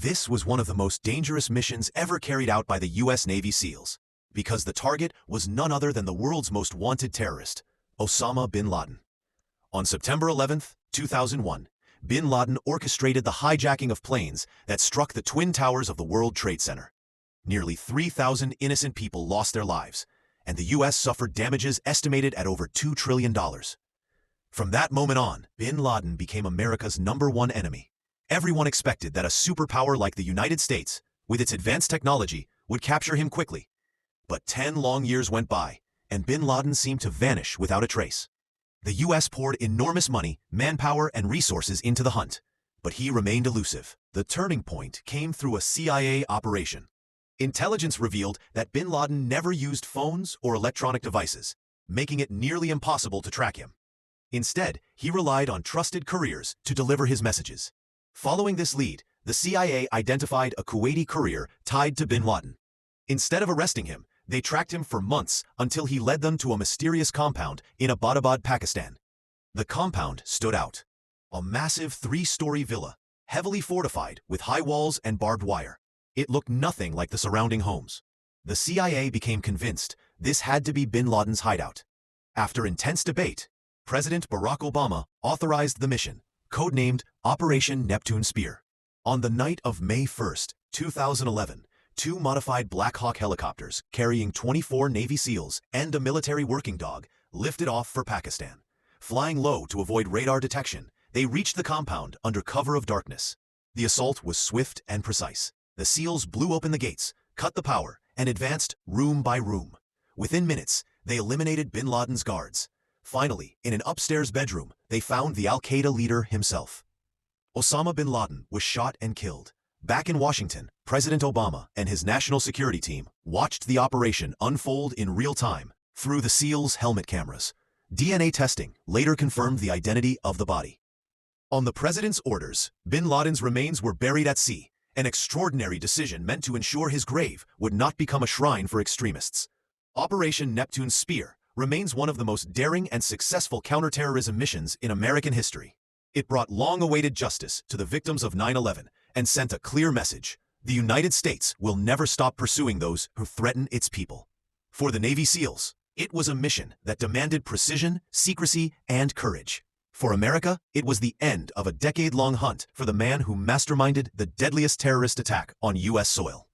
This was one of the most dangerous missions ever carried out by the U.S. Navy SEALs, because the target was none other than the world's most wanted terrorist, Osama bin Laden. On September 11, 2001, bin Laden orchestrated the hijacking of planes that struck the Twin Towers of the World Trade Center. Nearly 3,000 innocent people lost their lives, and the U.S. suffered damages estimated at over $2 trillion. From that moment on, bin Laden became America's #1 enemy. Everyone expected that a superpower like the United States, with its advanced technology, would capture him quickly. But 10 long years went by, and bin Laden seemed to vanish without a trace. The U.S. poured enormous money, manpower, and resources into the hunt, but he remained elusive. The turning point came through a CIA operation. Intelligence revealed that bin Laden never used phones or electronic devices, making it nearly impossible to track him. Instead, he relied on trusted couriers to deliver his messages. Following this lead, the CIA identified a Kuwaiti courier tied to bin Laden. Instead of arresting him, they tracked him for months until he led them to a mysterious compound in Abbottabad, Pakistan. The compound stood out. A massive 3-story villa, heavily fortified with high walls and barbed wire. It looked nothing like the surrounding homes. The CIA became convinced this had to be bin Laden's hideout. After intense debate, President Barack Obama authorized the mission, codenamed Operation Neptune Spear. On the night of May 1, 2011, 2 modified Black Hawk helicopters carrying 24 Navy SEALs and a military working dog lifted off for Pakistan. Flying low to avoid radar detection, they reached the compound under cover of darkness. The assault was swift and precise. The SEALs blew open the gates, cut the power, and advanced room by room. Within minutes, they eliminated bin Laden's guards. Finally, in an upstairs bedroom, they found the Al-Qaeda leader himself. Osama bin Laden was shot and killed. Back in Washington, President Obama and his national security team watched the operation unfold in real time through the SEALs' helmet cameras. DNA testing later confirmed the identity of the body. On the president's orders, bin Laden's remains were buried at sea, an extraordinary decision meant to ensure his grave would not become a shrine for extremists. Operation Neptune Spear remains one of the most daring and successful counterterrorism missions in American history. It brought long-awaited justice to the victims of 9/11 and sent a clear message: the United States will never stop pursuing those who threaten its people. For the Navy SEALs, it was a mission that demanded precision, secrecy, and courage. For America, it was the end of a decade-long hunt for the man who masterminded the deadliest terrorist attack on U.S. soil.